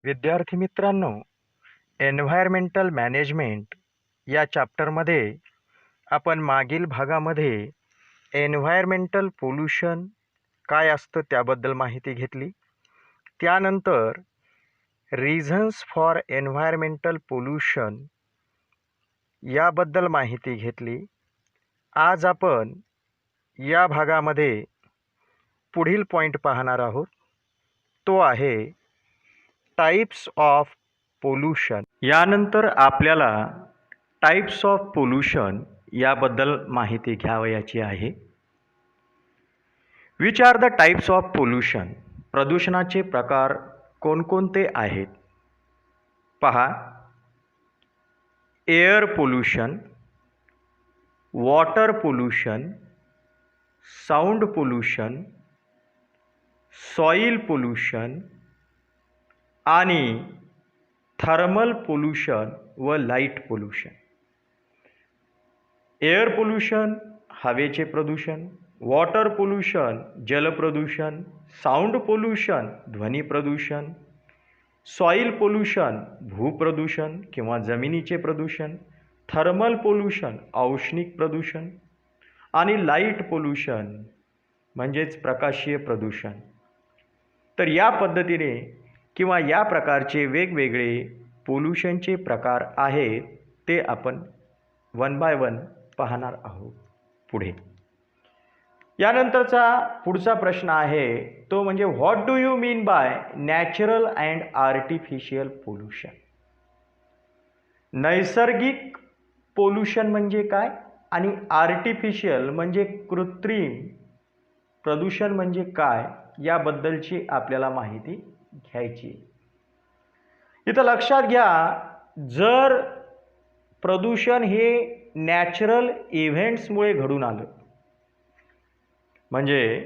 विद्यार्थी मित्रांनो, environmental management या चॅप्टरमध्ये आपण मागील भागामध्ये एन्व्हायरमेंटल पोल्युशन काय असतं त्याबद्दल माहिती घेतली. त्यानंतर रिझन्स फॉर एन्व्हायरमेंटल पोल्युशन याबद्दल माहिती घेतली. आज आपण या भागामध्ये पुढील पॉईंट पाहणार आहोत. तो आहे टाइप्स ऑफ पोल्युशन. यानंतर आपल्याला टाइप्स ऑफ पोल्युशन याबद्दल माहिती घ्यावयाची आहे. Which are the types of pollution? प्रदूषणाचे प्रकार कोणकोणते आहेत? पहा, air pollution, water pollution, sound pollution, soil pollution आणि थर्मल पोल्युशन व लाईट पोल्युशन. एअर पोल्युशन हवेचे प्रदूषण, वॉटर पोल्युशन जलप्रदूषण, साऊंड पोल्युशन ध्वनी प्रदूषण, सॉइल पोल्युशन भूप्रदूषण किंवा जमिनीचे प्रदूषण, थर्मल पोल्युशन औष्णिक प्रदूषण आणि लाईट पोल्युशन म्हणजेच प्रकाशीय प्रदूषण. तर या पद्धतीने किंवा या प्रकारचे वेगवेगळे पोल्युशनचे प्रकार आहेत ते आपण वन बाय वन पाहणार आहोत पुढे. यानंतरचा पुढचा प्रश्न आहे तो म्हणजे what do you mean by natural and artificial pollution? नैसर्गिक पोल्युशन म्हणजे काय आणि आर्टिफिशियल म्हणजे कृत्रिम प्रदूषण म्हणजे काय याबद्दलची आपल्याला माहिती घ्यायची. इथं लक्षात घ्या, जर प्रदूषण हे नॅचरल इव्हेंट्समुळे घडून आलं म्हणजे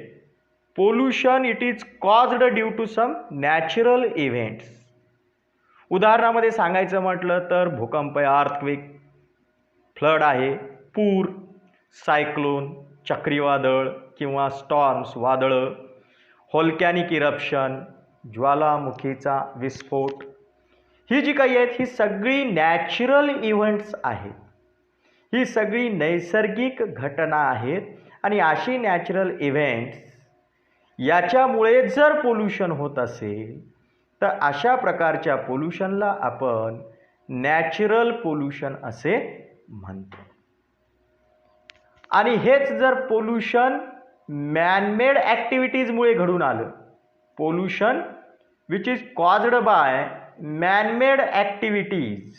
pollution it is caused due to some natural events. उदाहरणामध्ये सांगायचं म्हटलं तर भूकंप आहे, अर्थक्वेक, फ्लड आहे, पूर, सायक्लोन, चक्रीवादळ किंवा स्टॉर्म्स वादळं, व्होल्कॅनिक इरप्शन ज्वालामुखीचा विस्फोट, ही जी काही आहेत ही सगळी नॅचरल इव्हेंट्स आहेत. ही सगळी नैसर्गिक घटना आहेत आणि अशी नॅचरल इव्हेंट्स याच्यामुळे जर पोल्युशन होत असेल तर अशा प्रकारच्या पोल्युशनला आपण नॅचरल पोल्युशन असे म्हणतो. आणि हेच जर पोल्युशन मॅनमेड ॲक्टिव्हिटीजमुळे घडून आलं, pollution which is caused by man-made activities,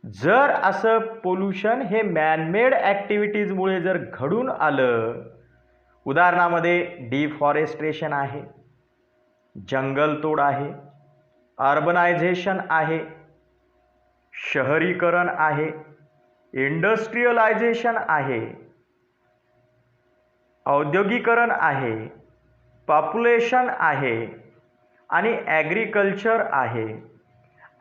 जर असं पोल्युशन हे मॅनमेड ॲक्टिव्हिटीजमुळे जर घडून आलं, उदाहरणामध्ये डिफॉरेस्ट्रेशन आहे, जंगलतोड आहे, अर्बनायझेशन आहे, शहरीकरण आहे, इंडस्ट्रियलायझेशन आहे, औद्योगिकरण आहे, पॉप्युलेशन आहे आणि ॲग्रिकल्चर आहे.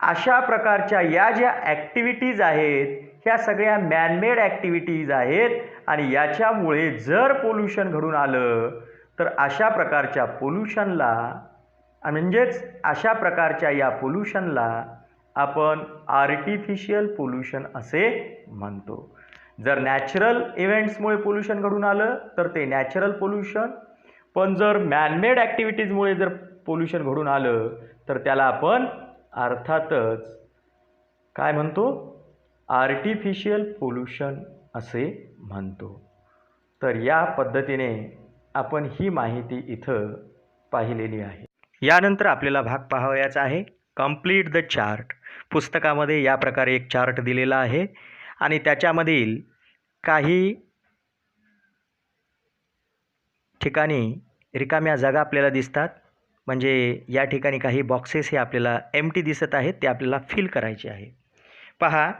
अशा प्रकारच्या या ज्या ॲक्टिव्हिटीज आहेत ह्या सगळ्या मॅनमेड ॲक्टिव्हिटीज आहेत आणि याच्यामुळे जर पोल्युशन घडून आलं तर अशा प्रकारच्या पोल्युशनला म्हणजेच अशा प्रकारच्या या पोल्युशनला आपण आर्टिफिशियल पोल्युशन असे म्हणतो. जर नॅचरल इव्हेंट्समुळे पोल्युशन घडून आलं तर ते नॅचरल पोल्युशन, पण जर मॅनमेड ॲक्टिव्हिटीजमुळे जर पोल्युशन घडून आलं तर त्याला आपण अर्थातच काय म्हणतो, आर्टिफिशियल पोल्युशन असे म्हणतो. तर या पद्धतीने आपण ही माहिती इथं पाहिलेली आहे. यानंतर आपल्याला भाग पाहावयाचा आहे कंप्लीट द चार्ट. पुस्तकामध्ये या प्रकारे एक चार्ट दिलेला आहे आणि त्याच्यामधील काही ठिकाणी रिकाम्या जागा आपल्याला दिसतात, म्हणजे या ठिकाणी काही बॉक्सेस हे आपल्याला एम्प्टी दिसत आहेत, ते आपल्याला फिल करायचे आहे. पहा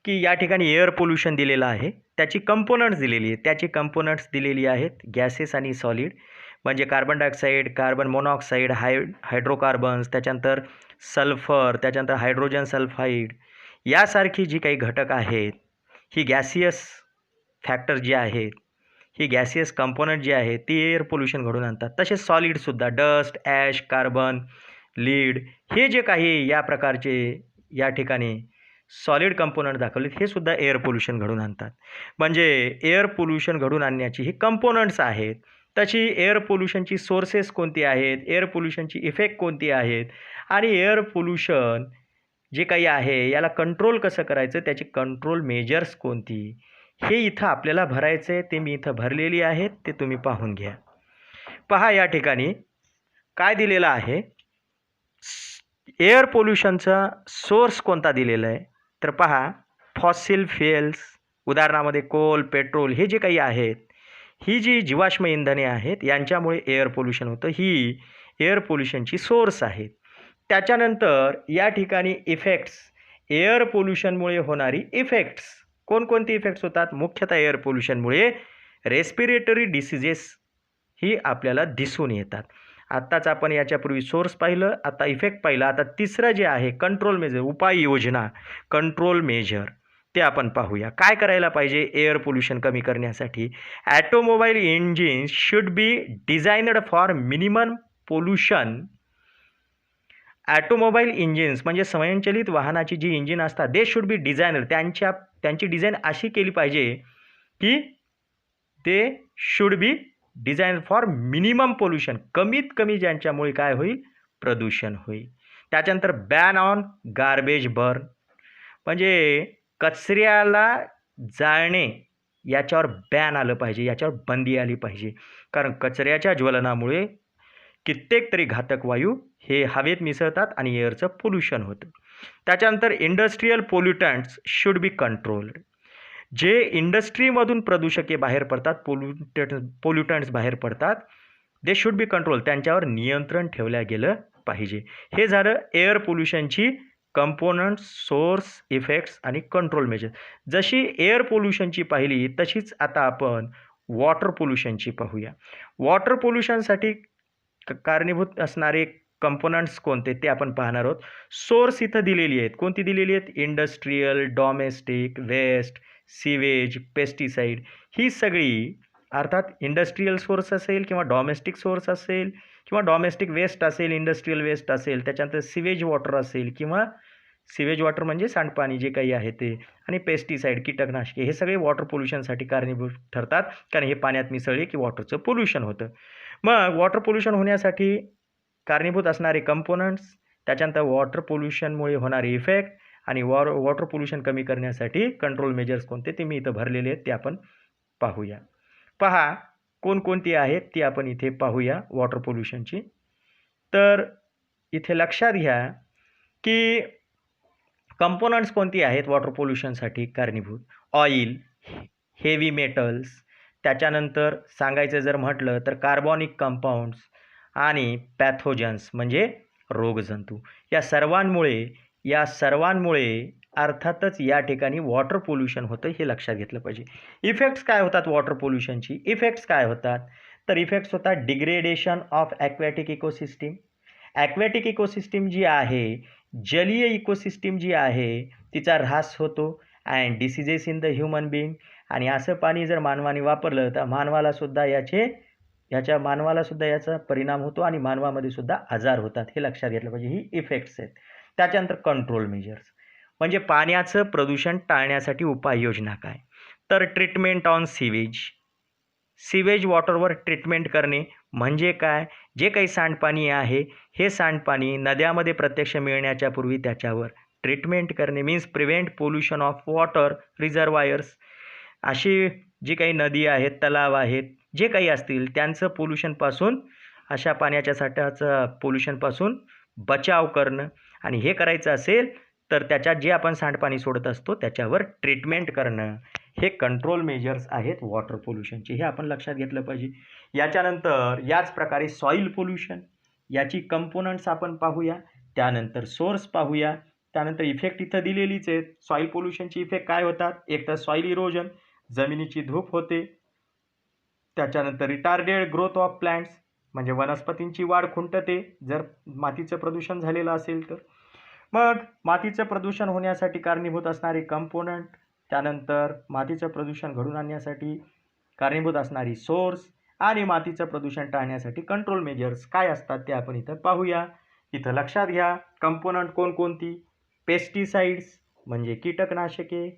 की या ठिकाणी एअर पोल्युशन दिलेलं आहे, त्याची कंपोनंट्स दिलेली आहेत. त्याची कंपोनंट्स दिलेली आहेत गॅसेस आणि सॉलिड, म्हणजे carbon dioxide, carbon monoxide, hydrocarbons, त्याच्यानंतर सल्फर, त्याच्यानंतर हायड्रोजन सल्फाईड यासारखी जी काही घटक आहेत ही गॅसियस फॅक्टर जी आहेत, ही गॅसियस कंपोनंट जी आहे ती एअर पोल्युशन घडून आणतात. तसेच सॉलिडसुद्धा डस्ट, ॲश, कार्बन, लीड, हे जे काही या प्रकारचे या ठिकाणी सॉलिड कंपोनंट दाखवलेत हे सुद्धा एअर पोल्युशन घडवून आणतात. म्हणजे एअर पोल्युशन घडवून आणण्याची ही कंपोनंट्स आहेत. तशी एअर पोल्युशनची सोर्सेस कोणती आहेत, एअर पोल्युशनची इफेक्ट कोणती आहेत आणि एअर पोल्युशन जे काही आहे याला कंट्रोल कसं करायचं, त्याची कंट्रोल मेजर्स कोणती, हे इथं आपल्याला भरायचं आहे. ते मी इथं भरलेली आहेत, ते तुम्ही पाहून घ्या. पहा या ठिकाणी काय दिलेलं आहे, एअर पोल्युशनचा सोर्स कोणता दिलेला आहे. तर पहा, फॉसिल फ्युएल्स, उदाहरणामध्ये कोल, पेट्रोल हे जे काही आहेत, ही जी जीवाश्म इंधने आहेत यांच्यामुळे एअर पोल्युशन होतं. ही एअर पोल्युशनची सोर्स आहेत. त्याच्यानंतर या ठिकाणी इफेक्ट्स, एअर पोल्युशनमुळे होणारी इफेक्ट्स कोणकोणती इफेक्ट्स होतात. मुख्यतः एअर पोल्युशनमुळे रेस्पिरेटरी डिसीजेस ही आपल्याला दिसून येतात. आत्ताच आपण याच्यापूर्वी सोर्स पाहिलं, आता इफेक्ट पाहिलं. आता तिसरं जे आहे कंट्रोल मेजर, उपाययोजना, कंट्रोल मेजर, ते आपण पाहूया. काय करायला पाहिजे एअर पोल्युशन कमी करण्यासाठी. Automobile engines should be designed for minimum pollution. Automobile engines म्हणजे स्वयंचलित वाहनाची जी इंजिन असतात, दे शुड बी डिझायनर, त्यांची डिझाईन अशी केली पाहिजे की ते should be design for minimum pollution, कमीत कमी ज्यांच्यामुळे काय होईल, प्रदूषण होईल. त्याच्यानंतर बॅन ऑन गार्बेज बर्न, म्हणजे कचऱ्याला जाळणे याच्यावर बॅन आलं पाहिजे, याच्यावर बंदी आली पाहिजे. कारण कचऱ्याच्या ज्वलनामुळे कित्येक तरी घातक वायू हे हवेत मिसळतात आणि एअरचं पोल्युशन होतं. त्याच्यानंतर इंडस्ट्रीयल पोल्युटंट्स शुड बी कंट्रोल्ड. जे इंडस्ट्रीमधून प्रदूषके बाहेर पडतात, पोल्युटंट्स बाहेर पडतात, दे शुड बी कंट्रोल, त्यांच्यावर नियंत्रण ठेवल्या गेलं पाहिजे. हे झालं एअर पोल्युशनची कंपोनंट्स, सोर्स, इफेक्ट्स आणि कंट्रोल मेजर. जशी एअर पोल्युशनची पाहिली तशीच आता आपण वॉटर पोल्युशनची पाहूया. वॉटर पोल्युशनसाठी कारणीभूत असणारे कंपोनंट्स कोणते ते आपण पाहणार आहोत. सोर्स इथं दिलेली आहेत. कोणती दिलेली आहेत, industrial, domestic, waste, sewage, pesticide, ही सगळी अर्थात इंडस्ट्रीयल सोर्स असेल किंवा डॉमेस्टिक सोर्स असेल किंवा डॉमेस्टिक वेस्ट असेल, इंडस्ट्रीयल वेस्ट असेल, त्याच्यानंतर सीवेज वॉटर असेल किंवा सीवेज वॉटर म्हणजे सांडपाणी जे काही आहे ते, आणि पेस्टिसाइड, कीटकनाशके, हे सगळे वॉटर पोल्युशनसाठी कारणीभूत ठरतात. कारण हे पाण्यात मिसळले की वॉटरचं पोल्युशन होतं. मग वॉटर पोल्युशन होण्यासाठी कारणीभूत असणारे कंपोनंट्स, त्याच्यानंतर वॉटर पोल्युशनमुळे होणारे इफेक्ट आणि वॉटर पोल्युशन कमी करण्यासाठी कंट्रोल मेजर्स कोणते ते मी इथं भरलेले आहेत, ते आपण पाहूया. पहा कोणकोणती आहेत ती आपण इथे पाहूया वॉटर पोल्युशनची. तर इथे लक्षात घ्या की कंपोनंट्स कोणती आहेत वॉटर पोल्युशनसाठी कारणीभूत. ऑइल, हेवी मेटल्स, त्याच्यानंतर सांगायचं जर म्हटलं तर कार्बॉनिक कंपाऊंड्स आणि पॅथोजन्स म्हणजे रोगजंतू. या सर्वांमुळे अर्थातच या ठिकाणी वॉटर पोल्युशन होतं, हे लक्षात घेतलं पाहिजे. इफेक्ट्स काय होतात वॉटर पोल्युशनची, इफेक्ट्स काय होतात, तर इफेक्ट्स होतात degradation of aquatic ecosystem. Aquatic ecosystem जी आहे, जलीय इकोसिस्टीम जी आहे, तिचा ऱ्हास होतो. And diseases in the human being, आणि असं पाणी जर मानवाने वापरलं तर मानवाला सुद्धा याचा परिणाम होतो आणि मानवामध्ये सुद्धा आजार होतात, हे लक्षात घेतलं पाहिजे. ही इफेक्ट्स आहेत. त्याच्यानंतर कंट्रोल मेजर्स म्हणजे पाण्याचं प्रदूषण टाळण्यासाठी उपाययोजना काय, तर ट्रीटमेंट ऑन सीवेज वॉटरवर ट्रीटमेंट करणे म्हणजे काय, जे काही सांडपाणी आहे हे सांडपाणी नद्यामध्ये प्रत्यक्ष मिळण्याच्या पूर्वी त्याच्यावर ट्रीटमेंट करणे, means prevent pollution of water reservoirs. अशी जी काही नदी आहेत, तलाव आहेत, जे काही असतील त्यांचं पोल्युशनपासून, अशा पाण्याच्या साठ्याचं पोल्युशनपासून बचाव करणं. आणि हे करायचं असेल तर त्याच्यात जे आपण सांडपाणी सोडत असतो त्याच्यावर ट्रीटमेंट करणं, हे कंट्रोल मेजर्स आहेत वॉटर पोल्युशनचे, हे आपण लक्षात घेतलं पाहिजे. याच्यानंतर याच प्रकारे सॉईल पोल्युशन, याची कंपोनंट्स आपण पाहूया. त्यानंतर सोर्स पाहूया. त्यानंतर इफेक्ट इथं दिलेलीच आहेत. सॉईल पोल्युशनची इफेक्ट काय होतात, एक तर सॉईल इरोजन, जमिनीची धूप होते. त्याच्यानंतर रिटार्डेड ग्रोथ ऑफ प्लांट्स म्हणजे वनस्पतींची वाढ खुंटते जर मातीचं प्रदूषण झालेलं असेल तर. मग मातीचं प्रदूषण होण्यासाठी कारणीभूत असणारे कंपोनंट, त्यानंतर मातीचं प्रदूषण घडून आणण्यासाठी कारणीभूत असणारी सोर्स, आणि मातीचं प्रदूषण टाळण्यासाठी कंट्रोल मेजर्स काय असतात ते आपण इथं पाहूया. इथं लक्षात घ्या कंपोनंट कोणकोणती. पेस्टिसाइड्स म्हणजे कीटकनाशके,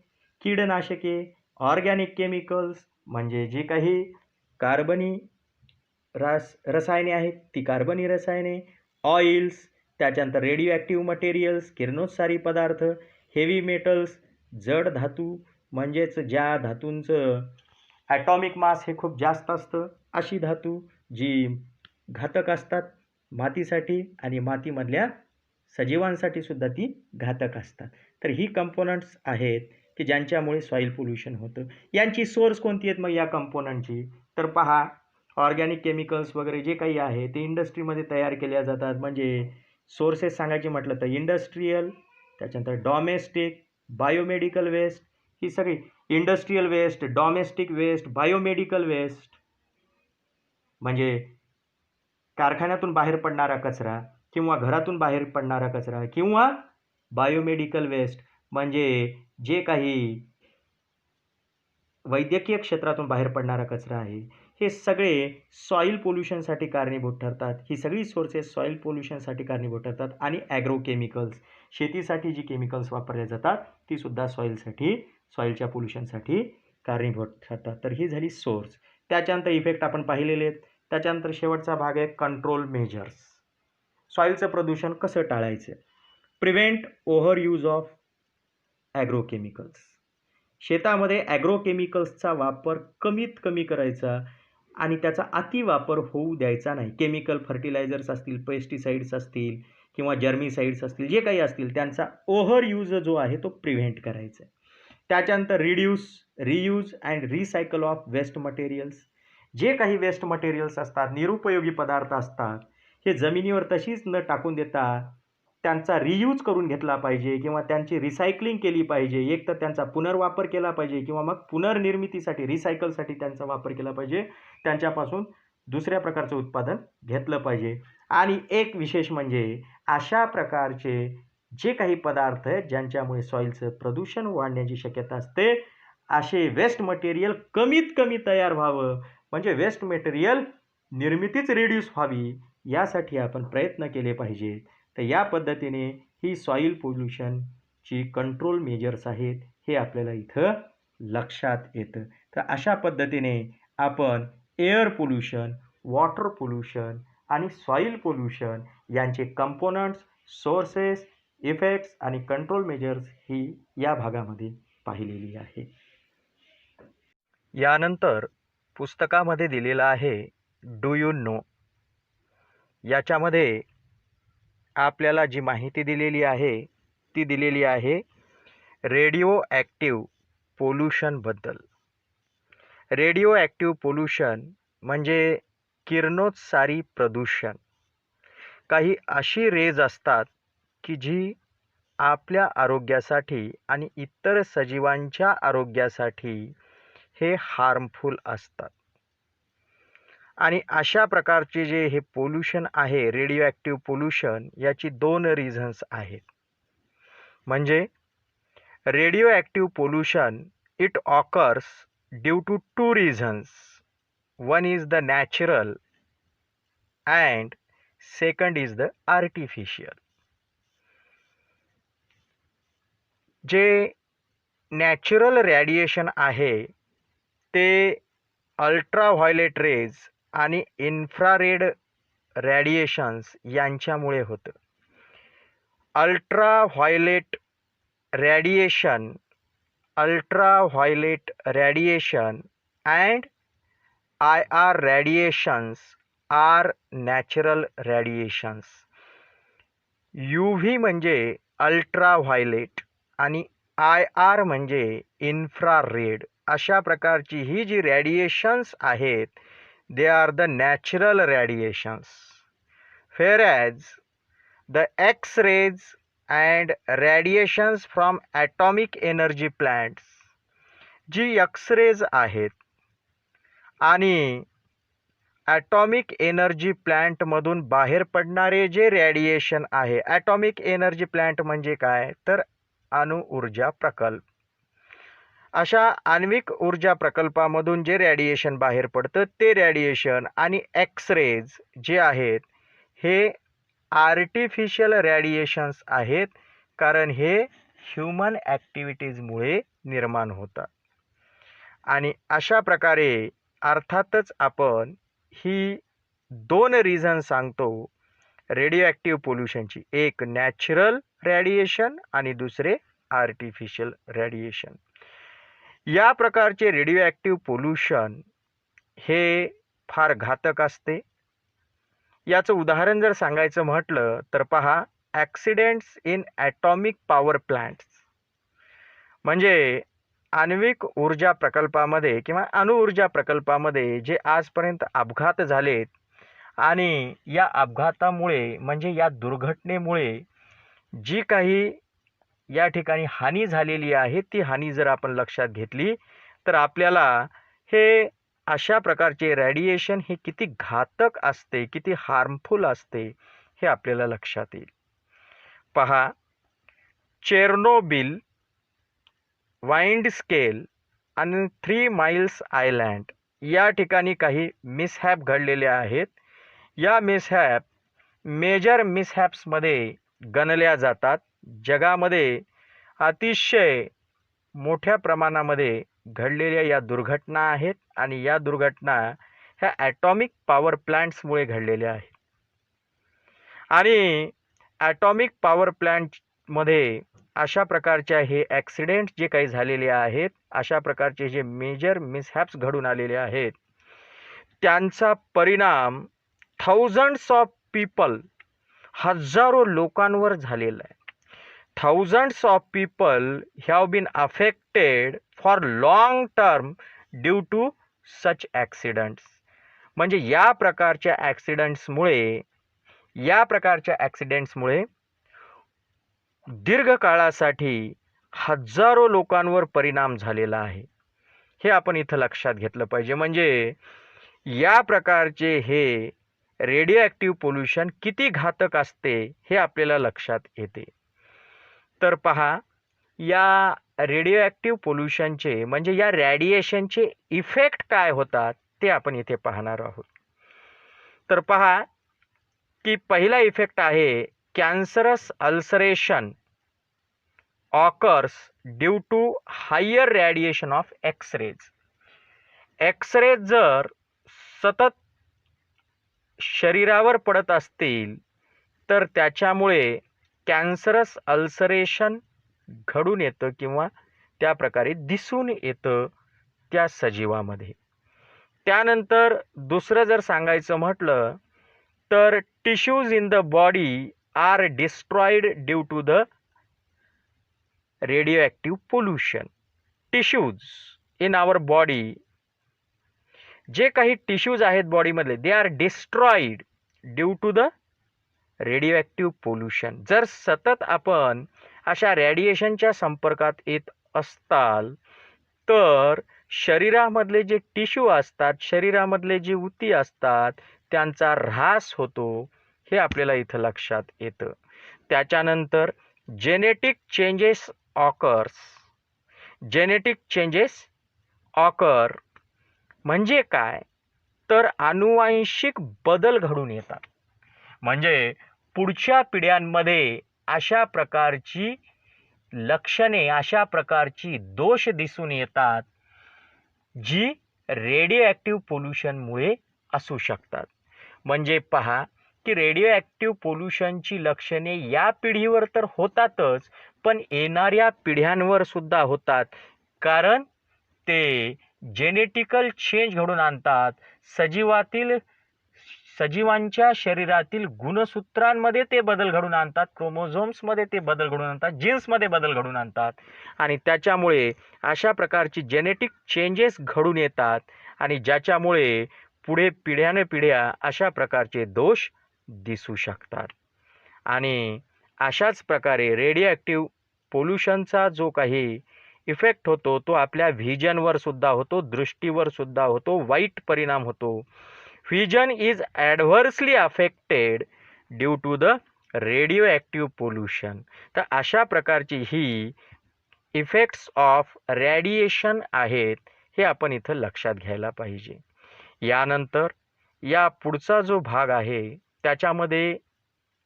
कीडनाशके, ऑर्गॅनिक केमिकल्स म्हणजे जी काही कार्बनी रसायने आहेत ती कार्बनी रसायने, ऑइल्स, त्याच्यानंतर रेडिओ ॲक्टिव्ह मटेरियल्स किरणोत्सारी पदार्थ, हेवी मेटल्स जड धातू म्हणजेच ज्या धातूंचं ॲटॉमिक मास हे खूप जास्त असतं अशी धातू जी घातक असतात मातीसाठी आणि मातीमधल्या सजीवांसाठी सुद्धा ती घातक असतात. तर ही कंपोनंट्स आहेत की ज्यांच्यामुळे सॉईल पोल्युशन होतं. यांची सोर्स कोणती आहेत मग या कंपोनंटची? तर पहा ऑर्गॅनिक केमिकल्स वगैरे जे काही आहे ते इंडस्ट्रीमध्ये तयार केल्या जातात. म्हणजे सोर्सेस सांगायचे म्हटलं तर इंडस्ट्रीयल, त्याच्यानंतर डॉमेस्टिक, बायोमेडिकल वेस्ट, ही सगळी industrial waste, domestic waste, biomedical waste म्हणजे कारखान्यातून बाहेर पडणारा कचरा किंवा घरातून बाहेर पडणारा कचरा किंवा बायोमेडिकल वेस्ट म्हणजे जे काही वैद्यकीय क्षेत्रातून बाहेर पडणारा कचरा आहे. हे सगळे सॉईल पोल्युशनसाठी कारणीभूत ठरतात. ही सगळी सोर्सेस सॉईल पोल्युशनसाठी कारणीभूत ठरतात. आणि ॲग्रो केमिकल्स शेतीसाठी जी केमिकल्स वापरले जातात ती सुद्धा सॉईलच्या पोल्युशनसाठी कारणीभूत ठरतात. तर ही झाली सोर्स. त्याच्यानंतर इफेक्ट आपण पाहिलेले आहेत. त्याच्यानंतर शेवटचा भाग आहे कंट्रोल मेजर्स. सॉईलचं प्रदूषण कसं टाळायचं. Prevent over use of agro chemicals. शेतामध्ये ॲग्रो केमिकल्सचा वापर कमीत कमी करायचा आणि त्याचा अतिवापर होऊ द्यायचा नाही. केमिकल फर्टिलायझर्स असतील, पेस्टिसाइड्स असतील किंवा जर्मिसाइड्स असतील, जे काही असतील त्यांचा ओव्हर यूज जो आहे तो प्रिव्हेंट करायचा. त्याच्यानंतर reuse and recycle of waste materials. जे काही वेस्ट मटेरियल्स असतात, निरुपयोगी पदार्थ असतात, हे जमिनीवर तशीच न टाकून देता त्यांचा रियूज करून घेतला पाहिजे किंवा त्यांची रिसायकलिंग केली पाहिजे. एक तर त्यांचा पुनर्वापर केला पाहिजे किंवा मग पुनर्निर्मितीसाठी रिसायकलसाठी त्यांचा वापर केला पाहिजे. त्यांच्यापासून दुसऱ्या प्रकारचं उत्पादन घेतलं पाहिजे. आणि एक विशेष म्हणजे अशा प्रकारचे जे काही पदार्थ आहेत ज्यांच्यामुळे सॉईलचं प्रदूषण वाढण्याची शक्यता असते असे वेस्ट मटेरियल कमीत कमी तयार व्हावं म्हणजे वेस्ट मटेरियल निर्मितीच रिड्यूस व्हावी यासाठी आपण प्रयत्न केले पाहिजेत. तर या पद्धतीने ही सॉईल पोल्युशनची कंट्रोल मेजर्स आहेत हे आपल्याला इथं लक्षात येतं. तर अशा पद्धतीने आपण एअर पोल्युशन, वॉटर पोल्युशन आणि सॉईल पोल्युशन यांचे कंपोनंट्स, सोर्सेस, इफेक्ट्स आणि कंट्रोल मेजर्स ही या भागामध्ये पाहिलेली आहे. यानंतर पुस्तकामध्ये दिलेलं आहे डू यू नो. याच्यामध्ये आपल्याला जी माहिती दिलेली आहे ती दिलेली आहे रेडिओ ॲक्टिव्ह पोल्युशनबद्दल. रेडिओ ॲक्टिव्ह पोल्युशन म्हणजे किरणोत्सारी प्रदूषण. काही अशी रेज असतात की जी आपल्या आरोग्यासाठी आणि इतर सजीवांच्या आरोग्यासाठी हे हार्मफुल असतात. आणि अशा प्रकारचे जे हे पोल्युशन आहे रेडिओ ॲक्टिव्ह पोल्युशन याची 2 रिझन्स आहेत. म्हणजे radio active pollution it occurs due to 2 reasons. One is the natural and second is the artificial. जे नॅचरल रेडिएशन आहे ते अल्ट्राव्हायोलेट रेज आणि इन्फ्रारेड रेडिएशन्स यांच्यामुळे होतं. Ultraviolet radiation and IR radiations are natural radiations. UV म्हणजे ultraviolet आणि IR म्हणजे infrared. अशा प्रकारची ही जी रेडिएशन्स आहेत they are the natural radiations. whereas the X-rays and radiations from atomic energy plants, G X-rays आहेत आणि ॲटॉमिक एनर्जी प्लॅन्टमधून बाहेर पडणारे जे रेडिएशन आहे. ॲटॉमिक एनर्जी प्लॅन्ट म्हणजे काय तर अणुऊर्जा प्रकल्प. अशा आण्विक ऊर्जा प्रकल्पामधून जे रेडिएशन बाहेर पडतं ते रेडिएशन आणि एक्स रेज जे आहेत हे आर्टिफिशियल रेडिएशन्स आहेत, कारण हे ह्यूमन ॲक्टिव्हिटीजमुळे निर्माण होतात. आणि अशा प्रकारे अर्थातच आपण ही 2 रिझन सांगतो रेडिओ ॲक्टिव्ह पोल्युशनची, एक नॅचरल रेडिएशन आणि दुसरे आर्टिफिशियल रेडिएशन. या प्रकारचे रेडिओ ॲक्टिव्ह पोल्युशन हे फार घातक असते. याचं उदाहरण जर सांगायचं म्हटलं तर पहा, accidents in atomic power plants, म्हणजे आण्विक ऊर्जा प्रकल्पामध्ये किंवा अणुऊर्जा प्रकल्पामध्ये जे आजपर्यंत अपघात झालेत आणि या अपघातामुळे म्हणजे या दुर्घटनेमुळे जी काही या ठिकाणी हानी झालेली आहे, ती हानी जर आपण लक्षात घेतली तर आपल्याला हे अशा प्रकारचे रेडिएशन हे किती घातक असते, किती हार्मफुल असते हे आपल्याला लक्षात येईल. पहा, चेर्नोबिल, वाइंड स्केल आणि 3 माइल्स आयलँड या ठिकाणी काही मिसहॅप घडलेले आहेत. या मिसहॅप मेजर मिसहॅप्समध्ये गणल्या जातात. जगामध्ये अतिशय मोठ्या प्रमाणामध्ये घडलेल्या या दुर्घटना आहेत आणि या दुर्घटना ह्या ॲटॉमिक पॉवर प्लांट्समुळे घडलेल्या आहेत. आणि ॲटॉमिक पॉवर प्लांटमध्ये अशा प्रकारच्या हे ॲक्सिडेंट जे काही झालेले आहेत, अशा प्रकारचे जे मेजर मिसहॅप्स घडून आलेले आहेत, त्यांचा परिणाम थाउजंड्स ऑफ पीपल, हजारो लोकांवर झालेला आहे. Thousands of people have been affected for long term due to such accidents. म्हणजे या प्रकारच्या ॲक्सिडेंट्समुळे दीर्घकाळासाठी हजारो लोकांवर परिणाम झालेला आहे. हे आपण इथं लक्षात घेतलं पाहिजे. म्हणजे या प्रकारचे हे रेडिओ ॲक्टिव्ह पोल्युशन किती घातक असते हे आपल्याला लक्षात येते. तर पहा, या रेडिओ ॲक्टिव्ह पोल्युशनचे म्हणजे या रेडिएशनचे इफेक्ट काय होतात ते आपण इथे पाहणार आहोत. तर पहा की पहिला इफेक्ट आहे cancerous ulceration occurs due to higher radiation of X-rays. X-rays जर सतत शरीरावर पडत असतील तर त्याच्यामुळे कॅन्सरस अल्सरेशन घडून येतं किंवा त्या प्रकारे दिसून येतं त्या सजीवामध्ये. त्यानंतर दुसरं जर सांगायचं म्हटलं तर tissues in the body are destroyed due to the radio active pollution. Tissues in our body, जे काही टिश्यूज आहेत बॉडीमधले, they are destroyed due to the radio active pollution. जर सतत आपण अशा रेडिएशनच्या संपर्कात येत असताल तर शरीरामधले जे टिश्यू असतात, शरीरामधले जे ऊती असतात, त्यांचा ऱ्हास होतो, हे आपल्याला इथं लक्षात येतं. त्याच्यानंतर जेनेटिक चेंजेस ऑकर म्हणजे काय, तर अनुवांशिक बदल घडून येतात. म्हणजे पुढच्या पिढ्यांमध्ये अशा प्रकारची लक्षणे, अशा प्रकारची दोष दिसून येतात जी रेडिओ ॲक्टिव्ह पोल्युशनमुळे असू शकतात. म्हणजे पहा की रेडिओ ॲक्टिव्ह पोल्युशनची लक्षणे या पिढीवर तर होतातच, पण येणाऱ्या पिढ्यांवर सुद्धा होतात, कारण ते जेनेटिकल चेंज घडून आणतात. सजीवांच्या शरीरातील गुणसूत्रांमध्ये ते बदल घडून आणतात, क्रोमोझोम्समध्ये ते बदल घडून आणतात, जीन्समध्ये बदल घडून आणतात आणि त्याच्यामुळे अशा प्रकारची जेनेटिक चेंजेस घडून येतात आणि ज्याच्यामुळे पुढे पिढ्या अशा प्रकारचे दोष दिसू शकतात. आणि अशाच प्रकारे रेडिओ ॲक्टिव्ह पोल्युशनचा जो काही इफेक्ट होतो तो आपल्या व्हिजनवर सुद्धा होतो, दृष्टीवर सुद्धा होतो, वाईट परिणाम होतो. Vision is adversely affected due to the radio active pollution. तर अशा प्रकारची ही इफेक्ट्स ऑफ रेडिएशन आहेत, हे आपण इथं लक्षात घ्यायला पाहिजे. यानंतर या पुढचा जो भाग आहे त्याच्यामध्ये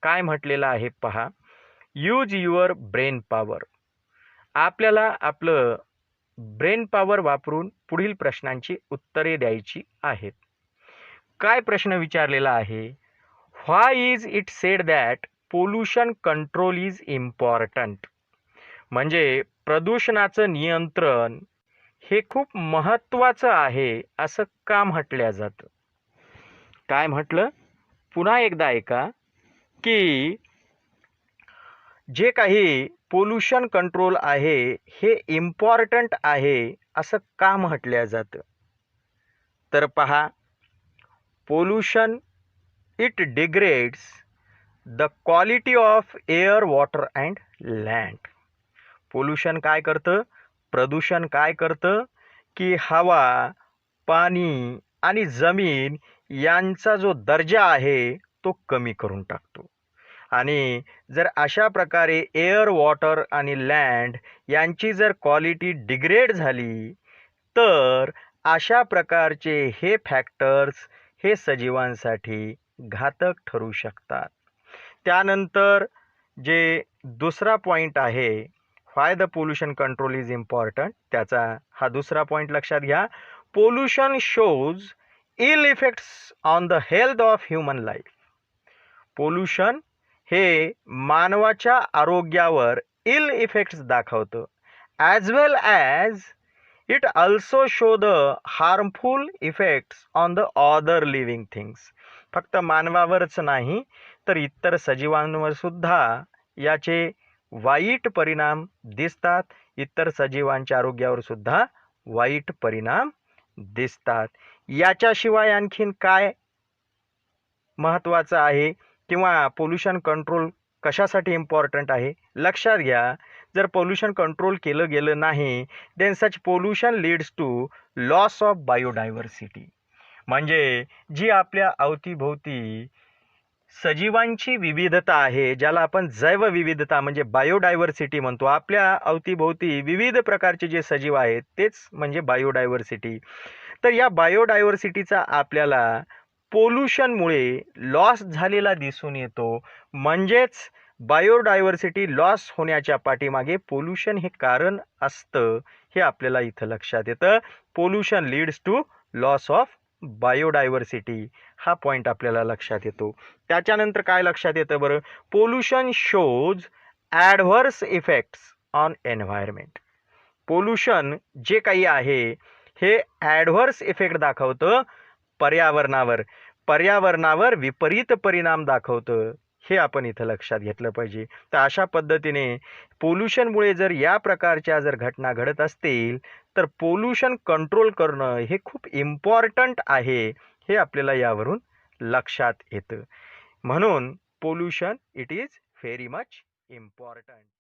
काय म्हटलेलं आहे पहा. Use your brain power. आपल्याला आपलं ब्रेन पॉवर वापरून पुढील प्रश्नांची उत्तरे द्यायची आहेत. काय प्रश्न विचारलेला आहे. Why is it said that pollution control is important. म्हणजे प्रदूषणाचं नियंत्रण हे खूप महत्त्वाचं आहे असं का म्हटलं जातं. काय म्हटलं पुन्हा एकदा ऐका की जे काही पोल्युशन कंट्रोल आहे हे इम्पॉर्टंट आहे असं का म्हटलं जातं. तर पहा, pollution it degrades the quality of air water and land. Pollution काय करतं, प्रदूषण काय करतं की हवा, पाणी आणि जमीन यांचा जो दर्जा आहे तो कमी करून टाकतो. आणि जर अशा प्रकारे एअर, वॉटर आणि लँड यांची जर क्वालिटी डिग्रेड झाली तर अशा प्रकारचे हे फॅक्टर्स हे सजीवांसाठी घातक ठरू शकतात. त्यानंतर जे दुसरा पॉईंट आहे, why the pollution control is important, त्याचा हा दुसरा पॉईंट लक्षात घ्या. Pollution shows ill effects on the health of human life. Pollution हे मानवाच्या आरोग्यावर इल इफेक्ट्स दाखवतं. As well as it also show the harmful effects on the other living things. फक्त मानवावरच नाही तर इतर सजीवांवर सुद्धा याचे वाईट परिणाम दिसतात. इतर सजीवांच्या आरोग्यावर सुद्धा वाईट परिणाम दिसतात. याच्याशिवाय आणखीन काय महत्त्वाचं आहे किंवा पोल्युशन कंट्रोल कशासाठी इम्पॉर्टंट आहे लक्षात घ्या. जर पोल्युशन कंट्रोल केलं गेलं नाही then such pollution leads to loss of biodiversity. म्हणजे जी आपल्या अवतीभोवती सजीवांची विविधता आहे, ज्याला आपण जैवविविधता म्हणजे बायोडायव्हर्सिटी म्हणतो, आपल्या अवतीभोवती विविध प्रकारचे जे सजीव आहेत तेच म्हणजे बायोडायव्हर्सिटी. तर या बायोडायव्हर्सिटीचा आपल्याला पोल्युशनमुळे लॉस झालेला दिसून येतो. म्हणजेच बायोडायव्हर्सिटी लॉस होण्याच्या पाठीमागे पोल्युशन हे कारण असतं हे आपल्याला इथं लक्षात येतं. Pollution leads to loss of biodiversity हा पॉईंट आपल्याला लक्षात येतो. त्याच्यानंतर काय लक्षात येतं बरं. Pollution shows adverse effects on environment. Pollution जे काही आहे हे ॲडव्हर्स इफेक्ट दाखवतं पर्यावरणावर. पर्यावरणावर विपरीत परिणाम दाखवतं हे आपण इथं लक्षात घेतलं पाहिजे. तर अशा पद्धतीने पोल्युशनमुळे जर या प्रकारच्या जर घटना घडत असतील तर पोल्युशन कंट्रोल करणं हे खूप इम्पॉर्टंट आहे हे आपल्याला यावरून लक्षात येतं. म्हणून pollution it is very much important.